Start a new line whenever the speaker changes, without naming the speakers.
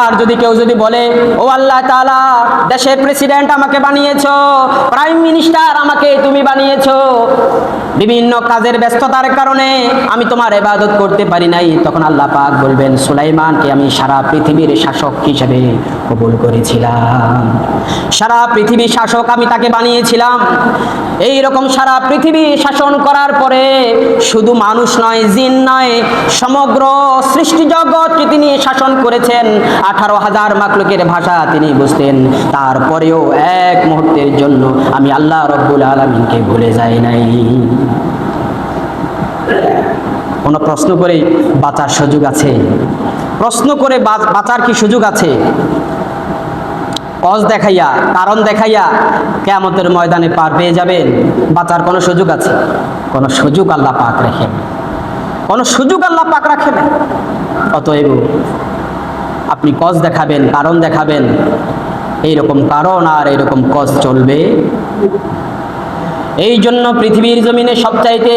আর যদি কেউ যদি বলে, ও আল্লাহ তাআলা, দেশের প্রেসিডেন্ট আমাকে বানিয়েছো, প্রাইম মিনিস্টার আমাকে তুমি বানিয়েছো, বিভিন্ন কাজের ব্যস্ততার কারণে আমি তোমার ইবাদত করতে পারি নাই, তখন আল্লাহ পাক বলবেন, সুলাইমানকে আমি সারা পৃথিবীর শাসক হিসেবে কবুল করেছিলাম, সারা পৃথিবীর শাসক আমি তাকে বানিয়েছিলাম। এই রকম সারা পৃথিবী শাসন করার পরে শুধু মানুষ নয়, জিন নয়, সমগ্র সৃষ্টি জগৎকে তিনি শাসন করেছেন। 18,000 মাখলুকের ভাষা তিনি বুঝতেন, তারপরেও এক মুহূর্তের জন্য আমি আল্লাহ রব্বুল আলামিনকে ভুলে যাই নাই। কোনো প্রশ্ন করে বাঁচার সুযোগ আছে? প্রশ্ন করে বাঁচার কি সুযোগ আছে? কজ দেখাইয়া, কারণ দেখাইয়া কিয়ামতের ময়দানে পার পেয়ে যাবেন? বাঁচার কোনো সুযোগ আছে? কোনো সুযোগ আল্লাহ পাক রাখেন, কোনো সুযোগ আল্লাহ পাক রাখেন। অতএব আপনি কজ দেখাবেন, কারণ দেখাবেন, এইরকম কারণ আর এইরকম কজ চলবে। এই জন্য পৃথিবীর জমিনে সবচাইতে